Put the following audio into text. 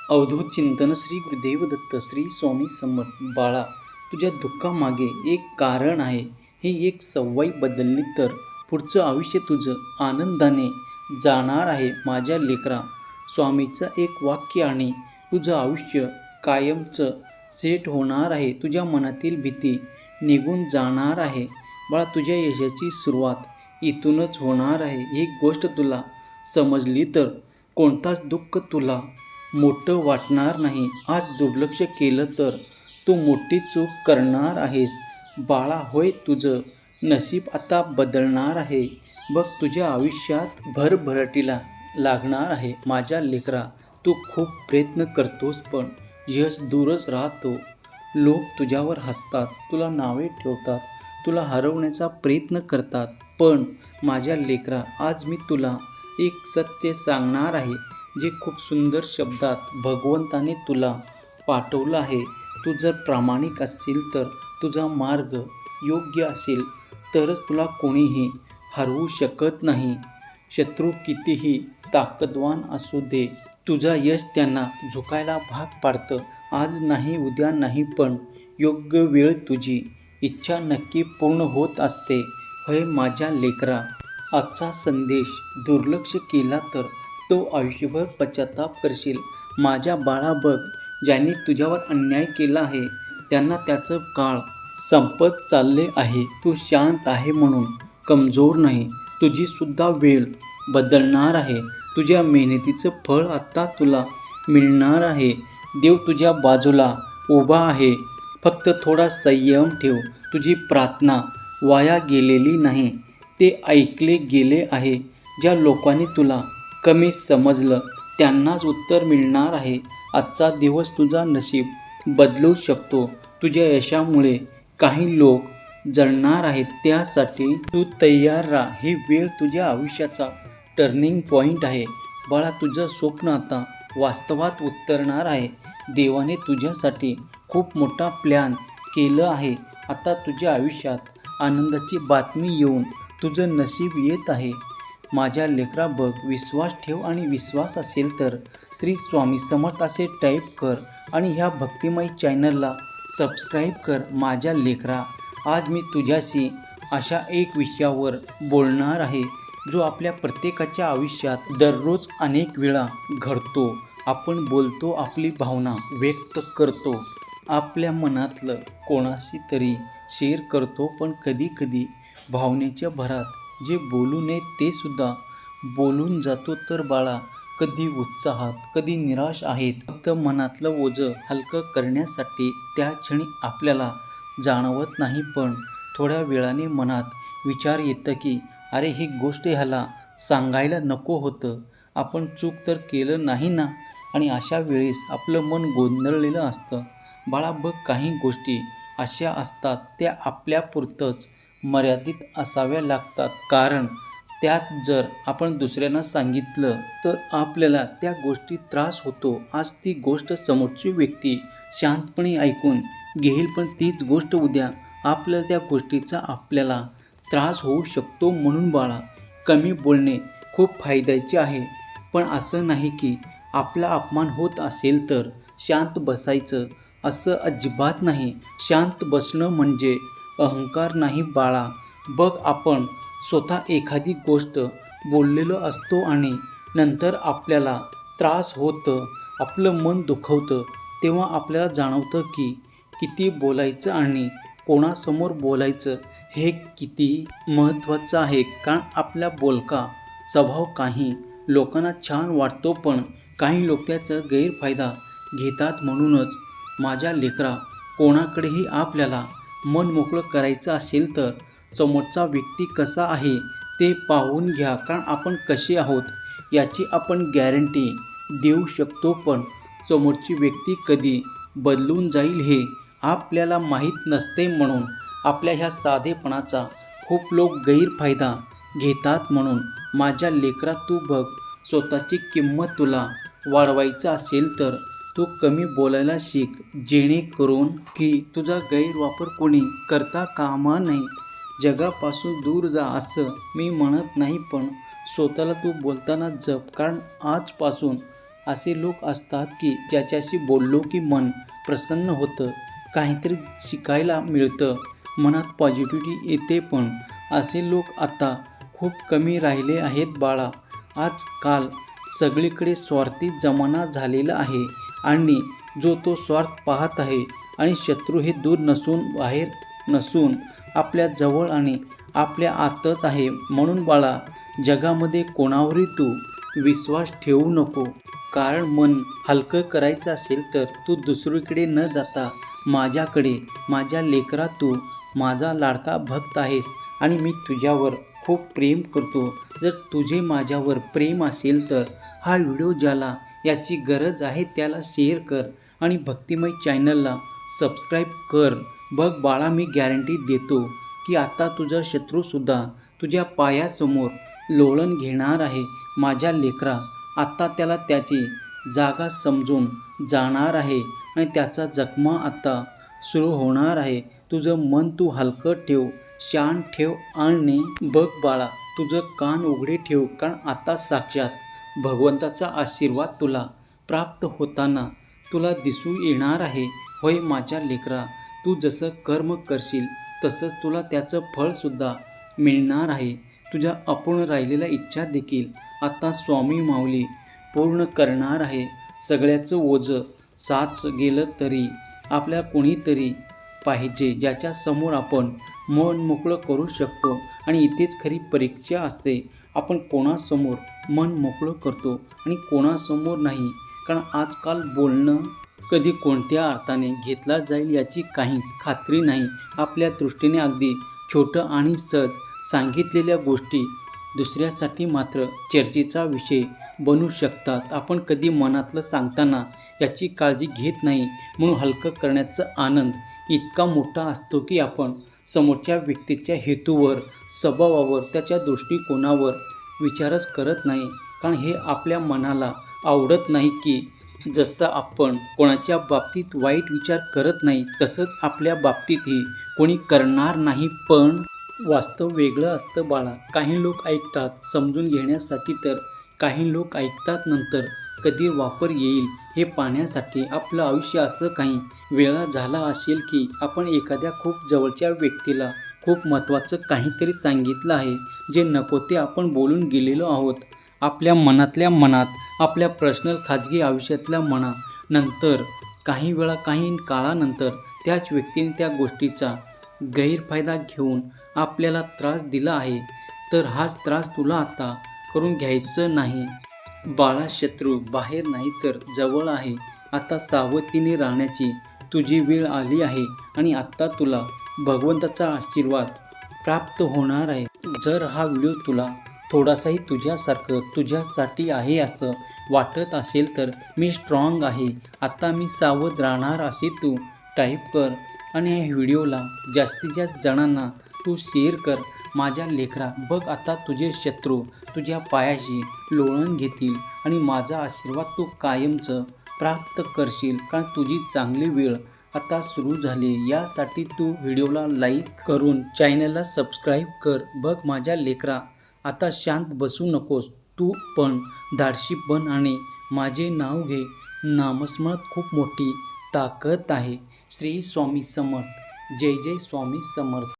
अवधूत चिंतन श्री गुरुदेव दत्त श्री स्वामी समर्थ. बाळा, तुझ्या दुःखामागे एक कारण आहे. ही एक सवय बदलली तर पुढचं आयुष्य तुझं आनंदाने जाणार आहे. माझ्या लेकरा, स्वामीचं एक वाक्य आणि तुझं आयुष्य कायमचं सेट होणार आहे. तुझ्या मनातील भीती निघून जाणार आहे. बाळा, तुझ्या यशाची सुरुवात इथूनच होणार आहे. ही गोष्ट तुला समजली तर कोणताच दुःख तुला मोठं वाटणार नाही. आज दुर्लक्ष केलं तर तू मोठी चूक करणार आहेस. बाळा, होय, तुझं नशीब आता बदलणार आहे. बघ, तुझ्या आयुष्यात भरभराटीला लागणार आहे. माझ्या लेकरा, तू खूप प्रयत्न करतोस पण यश दूरच राहतो. लोक तुझ्यावर हसतात, तुला नावे ठेवतात, तुला हरवण्याचा प्रयत्न करतात. पण माझ्या लेकरा, आज मी तुला एक सत्य सांगणार आहे, जे खूप सुंदर शब्दात भगवंताने तुला पाठवलं आहे. तू जर प्रामाणिक असशील तर, तुझा मार्ग योग्य असेल तरच तुला कोणीही हरवू शकत नाही. शत्रू कितीही ताकदवान असू दे, तुझा यश त्यांना झुकायला भाग पाडतं. आज नाही, उद्या नाही, पण योग्य वेळ तुझी इच्छा नक्की पूर्ण होत असते. होय माझ्या लेकरा, आजचा संदेश दुर्लक्ष केला तर तो आयुष्यभर पश्चाताप करशील. माझ्या बाळा, बघ, ज्यांनी तुझ्यावर अन्याय केला आहे त्यांना त्याचं काळ संपत चालले आहे. तू शांत आहे म्हणून कमजोर नाही. तुझी सुद्धा वेळ बदलणार आहे. तुझ्या मेहनतीचं फळ आता तुला मिळणार आहे. देव तुझ्या बाजूला उभा आहे. फक्त थोडा संयम ठेव. तुझी प्रार्थना वाया गेलेली नाही, ते ऐकले गेले आहे. ज्या लोकांनी तुला कमी समजलं त्यांनाच उत्तर मिळणार आहे. आजचा दिवस तुझा नशीब बदलू शकतो. तुझ्या यशामुळे काही लोक जळणार आहेत, त्यासाठी तू तयार राहा. ही वेळ तुझ्या आयुष्याचा टर्निंग पॉईंट आहे. बाळा, तुझं स्वप्न आता वास्तवात उतरणार आहे. देवाने तुझ्यासाठी खूप मोठा प्लॅन केलं आहे. आता तुझ्या आयुष्यात आनंदाची बातमी येऊन तुझं नशीब येत आहे. माझ्या लेकरा, बघ, विश्वास ठेव आणि विश्वास असेल तर श्री स्वामी समर्थ असे टाईप कर आणि ह्या भक्तिमय चॅनलला सबस्क्राईब कर. माझ्या लेकरा, आज मी तुझ्याशी अशा एक विषयावर बोलणार आहे जो आपल्या प्रत्येकाच्या आयुष्यात दररोज अनेक वेळा घडतो. आपण बोलतो, आपली भावना व्यक्त करतो, आपल्या मनातलं कोणाशी तरी शेअर करतो, पण कधीकधी भावनेच्या भरात जे बोलू नये ते सुद्धा बोलून जातो. तर बाळा, कधी उत्साहात, कधी निराश आहेत. फक्त मनातलं ओझं हलकं करण्यासाठी त्या क्षणी आपल्याला जाणवत नाही, पण थोड्या वेळाने मनात विचार येतं की अरे, ही गोष्ट ह्याला सांगायला नको होतं, आपण चूक तर केलं नाही ना. आणि अशा वेळेस आपलं मन गोंधळलेलं असतं. बाळा, बघ, काही गोष्टी अशा असतात त्या आपल्यापुरतंच मर्यादित असाव्या लागतात, कारण त्यात जर आपण दुसऱ्यांना सांगितलं तर आपल्याला त्या गोष्टी त्रास होतो. आज ती गोष्ट समोरची व्यक्ती शांतपणे ऐकून घेईल, पण तीच गोष्ट उद्या आपल्याला त्या गोष्टीचा आपल्याला त्रास होऊ शकतो. म्हणून बाळा, कमी बोलणे खूप फायद्याचे आहे, पण असं नाही की आपला अपमान होत असेल तर शांत बसायचं, असं अजिबात नाही. शांत बसणं म्हणजे अहंकार नाही बाळा. बघ, आपण स्वतः एखादी गोष्ट बोललेलो असतो आणि नंतर आपल्याला त्रास होतं, आपलं मन दुखवतं, तेव्हा आपल्याला जाणवतं की किती बोलायचं आणि कोणासमोर बोलायचं हे किती महत्त्वाचं आहे. कारण आपला बोलका स्वभाव काही लोकांना छान वाटतो, पण काही लोक त्याचा गैरफायदा घेतात. म्हणूनच माझ्या लेकरा, कोणाकडेही आपल्याला मन मोकळं करायचं असेल तर समोरचा व्यक्ती कसा आहे ते पाहून घ्या, कारण आपण कसे आहोत याची आपण गॅरंटी देऊ शकतो, पण समोरची व्यक्ती कधी बदलून जाईल हे आपल्याला माहीत नसते. म्हणून आपल्या ह्या साधेपणाचा खूप लोक गैरफायदा घेतात. म्हणून माझ्या लेकरा, तू बघ, स्वतःची किंमत तुला वाढवायचं असेल तर तू कमी बोलायला शिक, जेणेकरून की तुझा गैरवापर कोणी करता कामा नये. जगापासून दूर जा असं मी म्हणत नाही, पण स्वतःला तू बोलताना जप, कारण आजपासून असे लोक असतात की ज्याच्याशी बोललो की मन प्रसन्न होतं, काहीतरी शिकायला मिळतं, मनात पॉझिटिव्हिटी येते. पण असे लोक आता खूप कमी राहिले आहेत बाळा. आजकाल सगळीकडे स्वार्थी जमाना झालेला आहे आणि जो तो स्वार्थ पाहत आहे. आणि शत्रू हे दूर नसून बाहेर नसून आपल्या जवळ आणि आपल्या आतच आहे. म्हणून बाळा, जगामध्ये कोणावरही तू विश्वास ठेवू नको. कारण मन हलकं करायचं असेल तर तू दुसरीकडे न जाता माझ्याकडे, माझ्या लेकरा, तू माझा लाडका भक्त आहेस आणि मी तुझ्यावर खूप प्रेम करतो. जर तुझे माझ्यावर प्रेम असेल तर हा व्हिडिओ ज्याला याची गरज आहे त्याला शेअर कर आणि भक्तिमय चॅनलला सबस्क्राईब कर. बघ बाळा, मी गॅरंटी देतो की आता तुझा शत्रूसुद्धा तुझ्या पायासमोर लोळण घेणार आहे. माझ्या लेकरा, आता त्याला त्याची जागा समजून जाणार आहे आणि त्याचा जखमा आता सुरू होणार आहे. तुझं मन तू हलकं ठेव, शांत ठेव आणि बघ बाळा, तुझं कान उघडे ठेव. कारण आता साक्षात भगवंताचा आशीर्वाद तुला प्राप्त होताना तुला दिसू येणार आहे. होय माझ्या लेकरा, तू जसं कर्म करशील तसंच तुला त्याचं फळसुद्धा मिळणार आहे. तुझ्या अपूर्ण राहिलेल्या इच्छा देखील आता स्वामी माऊली पूर्ण करणार आहे. सगळ्याचं ओझं साच गेलं तरी आपल्या कोणीतरी पाहिजे ज्याच्या समोर आपण मन मोकळं करू शकतो. आणि इथेच खरी परीक्षा असते, आपण कोणासमोर मन मोकळं करतो आणि कोणासमोर नाही. कारण आजकाल बोलणं कधी कोणत्या अर्थाने घेतला जाईल याची काहीच खात्री नाही. आपल्या दृष्टीने अगदी छोटं आणि सहज सांगितलेल्या गोष्टी दुसऱ्यासाठी मात्र चर्चेचा विषय बनू शकतात. आपण कधी मनातलं सांगताना याची काळजी घेत नाही. म्हणून हलकं करण्याचा आनंद इतका मोठा असतो की आपण समोरच्या व्यक्तीच्या हेतूवर, स्वभावावर, त्याच्या दृष्टिकोनावर विचारच करत नाही. कारण हे आपल्या मनाला आवडत नाही की जसं आपण कोणाच्या बाबतीत वाईट विचार करत नाही तसंच आपल्या बाबतीतही कोणी करणार नाही. पण वास्तव वेगळं असतं बाळा. काही लोक ऐकतात समजून घेण्यासाठी तर काही लोक ऐकतात नंतर कधी वापर येईल हे पाहण्यासाठी. आपलं आयुष्य असं काही वेळा झाला असेल की आपण एखाद्या खूप जवळच्या व्यक्तीला खूप महत्त्वाचं काहीतरी सांगितलं आहे, जे नको ते आपण बोलून गेलेलो आहोत. आपल्या मनातल्या मनात, आपल्या पर्सनल खाजगी आयुष्यातल्या मना. नंतर काही वेळा, काही काळानंतर त्याच व्यक्तीने त्या गोष्टीचा गैरफायदा घेऊन आपल्याला त्रास दिला आहे. तर हाच त्रास तुला आता करून घ्यायचं नाही बाळा. शत्रू बाहेर नाही तर जवळ आहे. आता सावधतेने राहण्याची तुझी वेळ आली आहे आणि आता तुला भगवंताचा आशीर्वाद प्राप्त होणार आहे. जर हा व्हिडिओ तुला थोडासाही तुझ्यासारखं तुझ्यासाठी आहे असं वाटत असेल तर मी स्ट्रॉंग आहे, आता मी सावध राहणार असे तू टाईप कर आणि या व्हिडिओला जास्तीत जास्त जणांना तू शेअर कर. माझ्या लेकरा, बघ आता तुझे शत्रू तुझ्या पायाशी लोळण घेतील आणि माझा आशीर्वाद तू कायमचं प्राप्त करशील. कारण तुझी चांगली वेळ आता सुरू झाली. यासाठी तू व्हिडिओला लाईक करून चॅनलला सबस्क्राईब कर. बघ माझ्या लेकरा, आता शांत बसू नकोस. तू पण धाडशी बन आणि माझे नाव घे. नामस्मरणात खूप मोठी ताकद आहे. श्री स्वामी समर्थ. जय जय स्वामी समर्थ.